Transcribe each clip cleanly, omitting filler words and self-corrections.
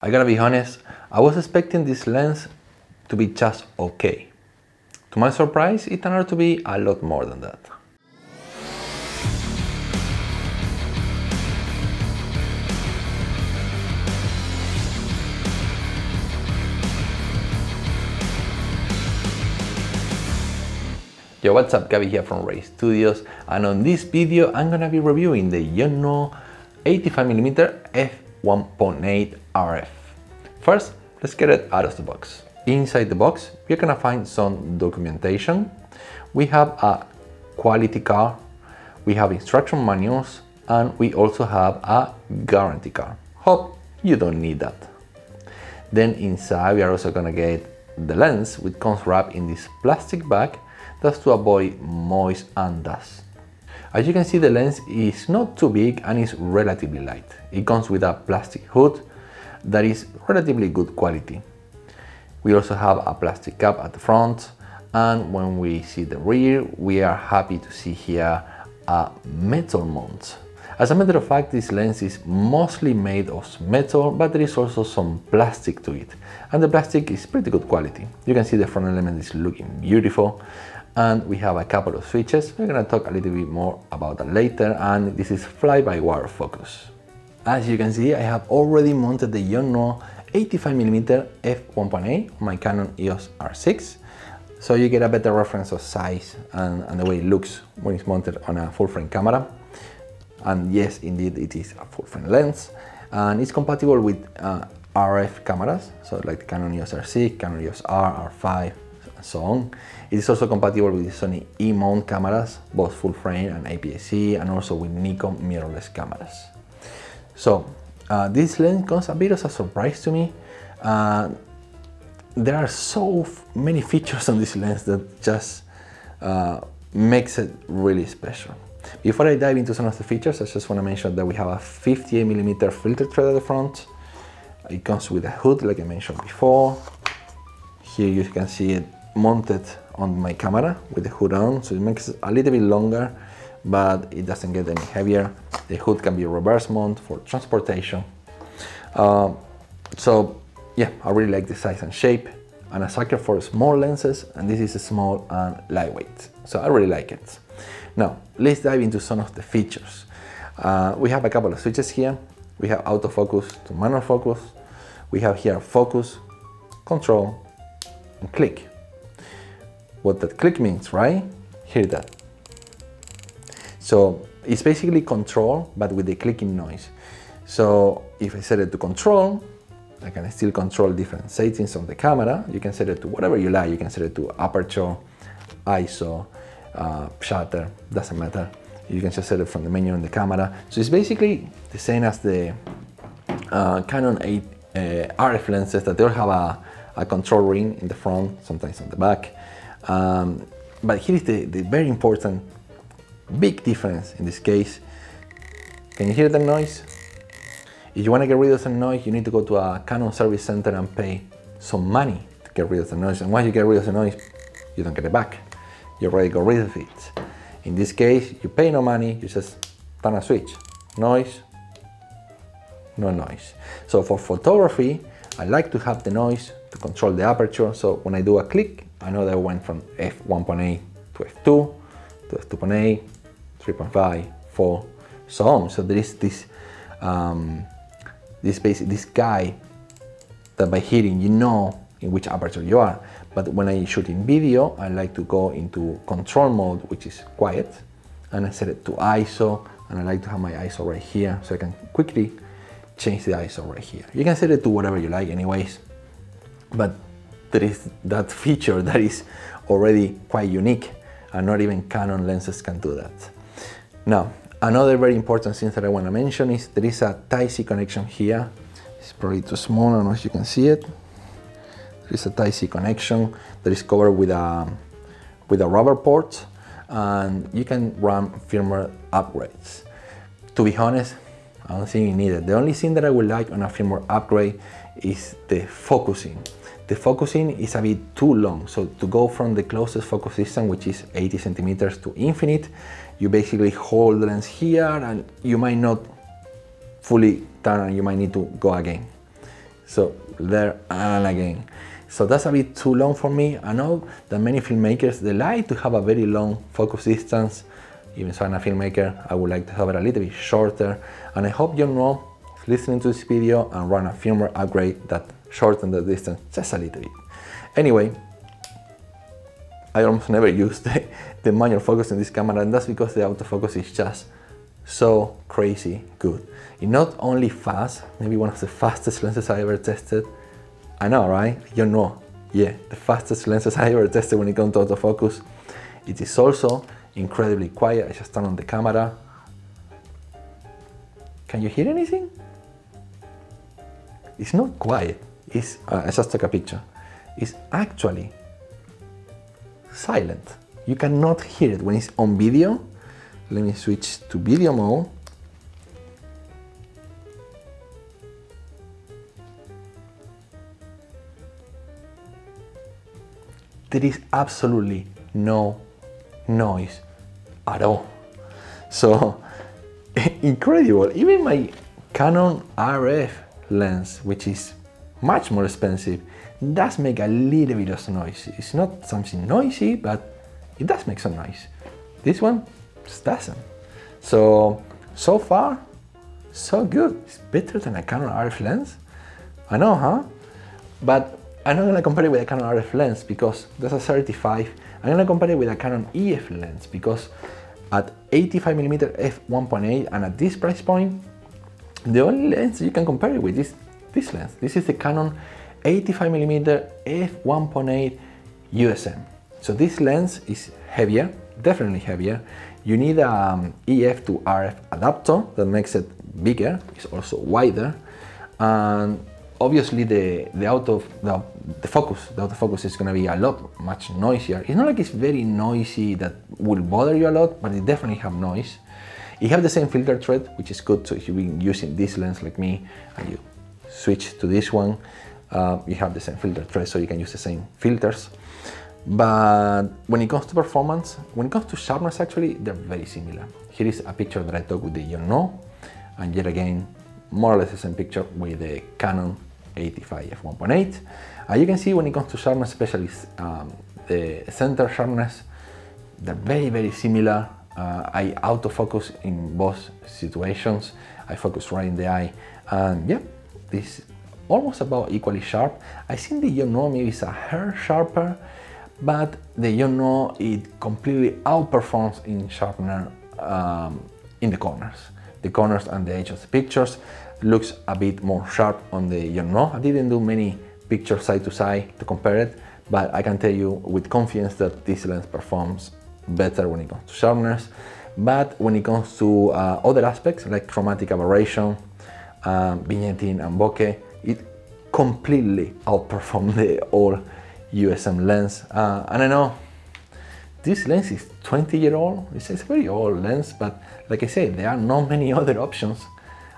I gotta be honest, I was expecting this lens to be just okay. To my surprise, it turned out to be a lot more than that. Yo, what's up, Gabby here from Ray Studios, and on this video I'm gonna be reviewing the Yongnuo 85mm f1.8 RF. First, let's get it out of the box. Inside the box, you're gonna find some documentation. We have a quality card, we have instruction manuals, and we also have a guarantee card. Hope you don't need that. Then inside we are also gonna get the lens, which comes wrapped in this plastic bag. That's to avoid moist and dust. As you can see, the lens is not too big and is relatively light. It comes with a plastic hood that is relatively good quality. We also have a plastic cap at the front, and when we see the rear, we are happy to see here a metal mount. As a matter of fact, this lens is mostly made of metal, but there is also some plastic to it, and the plastic is pretty good quality. You can see the front element is looking beautiful, and we have a couple of switches. We're gonna talk a little bit more about that later, and this is fly-by-wire focus. As you can see, I have already mounted the Yongnuo 85mm f1.8 on my Canon EOS R6, so you get a better reference of size and the way it looks when it's mounted on a full-frame camera. And yes, indeed, it is a full-frame lens, and it's compatible with RF cameras, so like the Canon EOS R6, Canon EOS R, R5, and so on. It is also compatible with the Sony E-mount cameras, both full-frame and APS-C, and also with Nikon mirrorless cameras. So this lens comes a bit as a surprise to me. There are so many features on this lens that just makes it really special. Before I dive into some of the features, I just want to mention that we have a 58mm filter thread at the front. It comes with a hood, like I mentioned before. Here you can see it mounted on my camera with the hood on, so it makes it a little bit longer, but it doesn't get any heavier. The hood can be reverse mount for transportation. So yeah, I really like the size and shape. I'm a sucker for small lenses, and this is small and lightweight, so I really like it. Now, let's dive into some of the features. We have a couple of switches here. We have autofocus to manual focus. We have here focus, control, and click. What that click means, right? Hear that. So it's basically control, but with the clicking noise. So if I set it to control, I can still control different settings on the camera. You can set it to whatever you like. You can set it to aperture, ISO, shutter, doesn't matter. You can just set it from the menu on the camera. So it's basically the same as the Canon 8 RF lenses, that they all have a control ring in the front, sometimes on the back. But here is the very important big difference in this case. Can you hear the noise? If you want to get rid of the noise, you need to go to a Canon service center and pay some money to get rid of the noise. And once you get rid of the noise, you don't get it back. You already got rid of it. In this case, you pay no money, you just turn a switch. Noise, no noise. So for photography, I like to have the noise to control the aperture. So when I do a click, I know that I went from f1.8 to f2, to f2.8, 3.5, 4, so on. So there is this this guy that by hearing you know in which aperture you are. But when I shoot in video, I like to go into control mode, which is quiet, and I set it to ISO, and I like to have my ISO right here, so I can quickly change the ISO right here. You can set it to whatever you like anyways, but there is that feature that is already quite unique, and not even Canon lenses can do that. Now, another very important thing that I want to mention is there is a Type-C connection here. It's probably too small, I don't know if you can see it. There is a Type-C connection that is covered with a rubber port, and you can run firmware upgrades. To be honest, I don't think you need it. The only thing that I would like on a firmware upgrade is the focusing. The focusing is a bit too long, so to go from the closest focus distance, which is 80 centimeters, to infinite, you basically hold the lens here and you might not fully turn and you might need to go again. So there and again. So that's a bit too long for me. I know that many filmmakers, they like to have a very long focus distance. Even so, I'm a filmmaker, I would like to have it a little bit shorter. And I hope Yongnuo is listening to this video and run a firmware upgrade that shorten the distance just a little bit. Anyway, I almost never use the manual focus in this camera, and that's because the autofocus is just so crazy good. It's not only fast, maybe one of the fastest lenses I ever tested. I know, right? You know, yeah, the fastest lenses I ever tested when it comes to autofocus. It is also incredibly quiet. I just turn on the camera. Can you hear anything? It's not quiet. It's, I just took a picture. It's actually silent. You cannot hear it when it's on video. Let me switch to video mode. There is absolutely no noise at all. So incredible. Even my Canon RF lens, which is much more expensive, does make a little bit of noise. It's not something noisy, but it does make some noise. This one just doesn't. So far, so good. It's better than a Canon RF lens. I know, huh? But I'm not gonna compare it with a Canon RF lens because that's a 35. I'm gonna compare it with a Canon EF lens because at 85mm f1.8 and at this price point, the only lens you can compare it with is this lens. This is the Canon 85mm f1.8 USM. So this lens is heavier, definitely heavier. You need an EF to RF adapter that makes it bigger. It's also wider, and obviously the autofocus is going to be a lot much noisier. It's not like it's very noisy that will bother you a lot, but it definitely have noise. It have the same filter thread, which is good. So if you've been using this lens like me and you switch to this one, you have the same filter thread, so you can use the same filters. But when it comes to performance, when it comes to sharpness, actually, they're very similar. Here is a picture that I took with the Yongnuo, and yet again, more or less the same picture with the Canon 85 f1.8. You can see when it comes to sharpness, especially the center sharpness, they're very, very similar. I autofocus in both situations. I focus right in the eye, and yeah, this is almost about equally sharp. I think the Yongnuo maybe is a hair sharper, but the Yongnuo, it completely outperforms in sharpener in the corners. The corners and the edge of the pictures looks a bit more sharp on the Yongnuo. I didn't do many pictures side to side to compare it, but I can tell you with confidence that this lens performs better when it comes to sharpness. But when it comes to other aspects like chromatic aberration, vignetting and bokeh, it completely outperforms the old USM lens. And I know this lens is 20-year-old. It's a very old lens, but like I said, there are not many other options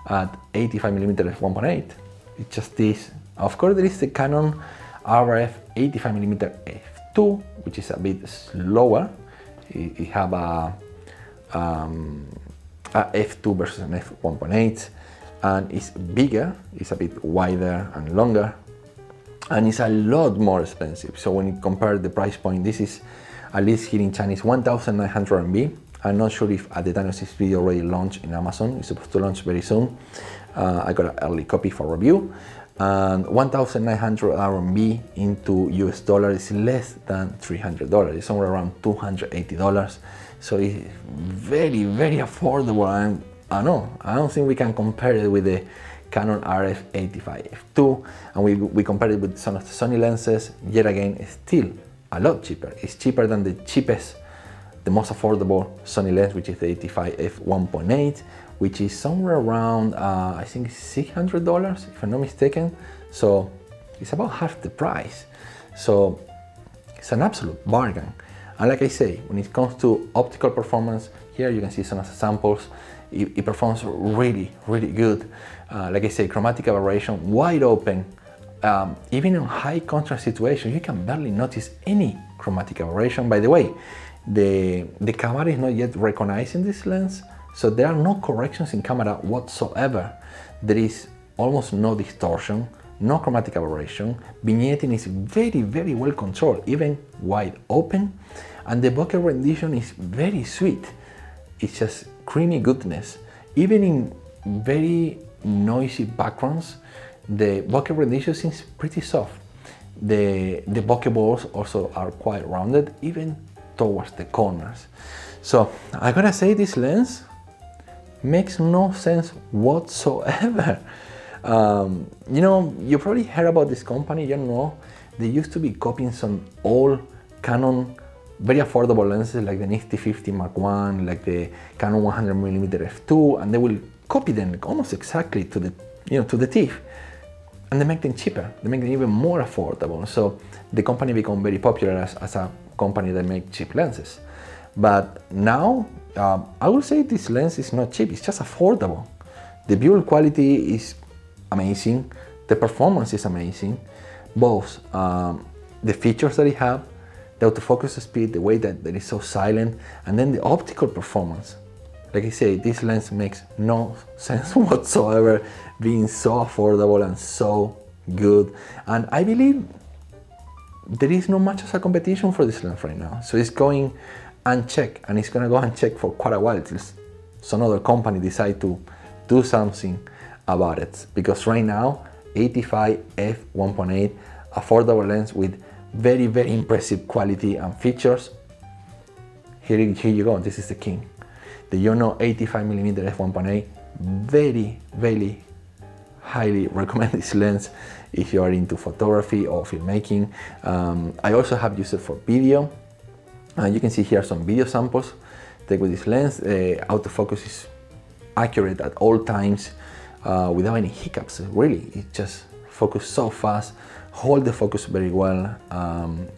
at 85mm f1.8. It's just this. Of course, there is the Canon RF 85mm f2, which is a bit slower. It have a f2 versus an f1.8, and it's bigger, it's a bit wider and longer, and it's a lot more expensive. So when you compare the price point, this is, at least here in China, is 1,900 RMB. I'm not sure if at the time of this video already launched in Amazon. It's supposed to launch very soon. I got an early copy for review, and 1,900 RMB into US dollar is less than $300. It's somewhere around $280. So it's very, very affordable, and I don't think we can compare it with the Canon RF 85 f2, and we compare it with some of the Sony lenses. Yet again, it's still a lot cheaper. It's cheaper than the cheapest, the most affordable Sony lens, which is the 85 f1.8, which is somewhere around I think $600 if I'm not mistaken. So it's about half the price. So it's an absolute bargain. And like I say, when it comes to optical performance, here you can see some of the samples. It performs really, really good. Like I say, chromatic aberration, wide open. Even in high contrast situations, you can barely notice any chromatic aberration. By the way, the camera is not yet recognizing this lens, so there are no corrections in camera whatsoever. There is almost no distortion. no chromatic aberration, vignetting is very well controlled, even wide open, and the bokeh rendition is very sweet. It's just creamy goodness. Even in very noisy backgrounds, the bokeh rendition seems pretty soft. The bokeh balls also are quite rounded, even towards the corners. So I gotta say, this lens makes no sense whatsoever. You know, you probably heard about this company, Yongnuo. They used to be copying some old Canon, very affordable lenses like the Nifty 50 Mark I, like the Canon 100mm f2, and they will copy them almost exactly to the, to the teeth. And they make them cheaper, they make them even more affordable. So the company became very popular as a company that makes cheap lenses. But now, I would say this lens is not cheap, it's just affordable. The build quality is amazing, the performance is amazing, both the features that it has, the autofocus speed, the way that it is so silent, and then the optical performance. Like I say, this lens makes no sense whatsoever, being so affordable and so good. And I believe there is not much of a competition for this lens right now. So it's going unchecked, and it's gonna go unchecked for quite a while till some other company decide to do something about it. Because right now, 85 f1.8 affordable lens with very impressive quality and features. Here you go, this is the king. The Yongnuo 85mm f1.8, very highly recommend this lens if you are into photography or filmmaking. I also have used it for video. You can see here some video samples taken with this lens. Autofocus is accurate at all times without any hiccups, really. It just focuses so fast, hold the focus very well,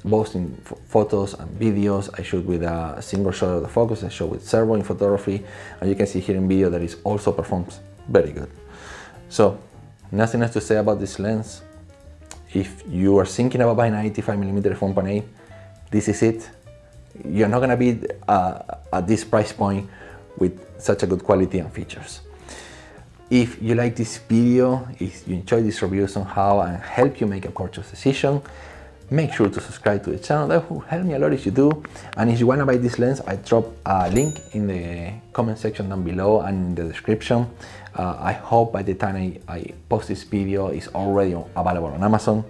both in photos and videos. I shoot with a single shot of the focus, I shoot with servo in photography, and you can see here in video that it also performs very good. So nothing else to say about this lens. If you are thinking about buying an 85mm f1.8, this is it. You're not gonna be at this price point with such a good quality and features. If you like this video, if you enjoyed this review somehow and help you make a purchase decision, make sure to subscribe to the channel. That will help me a lot if you do. And if you wanna buy this lens, I drop a link in the comment section down below and in the description. I hope by the time I post this video, it's already available on Amazon.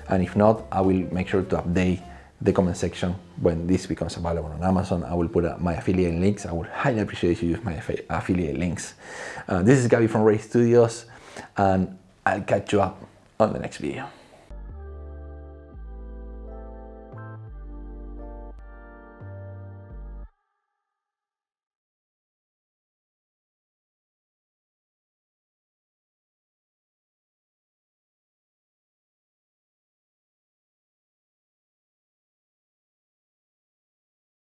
And if not, I will make sure to update the comment section when this becomes available on Amazon. I will put my affiliate links. I would highly appreciate if you use my affiliate links. This is Gabby from Ray Studios, and I'll catch you up on the next video.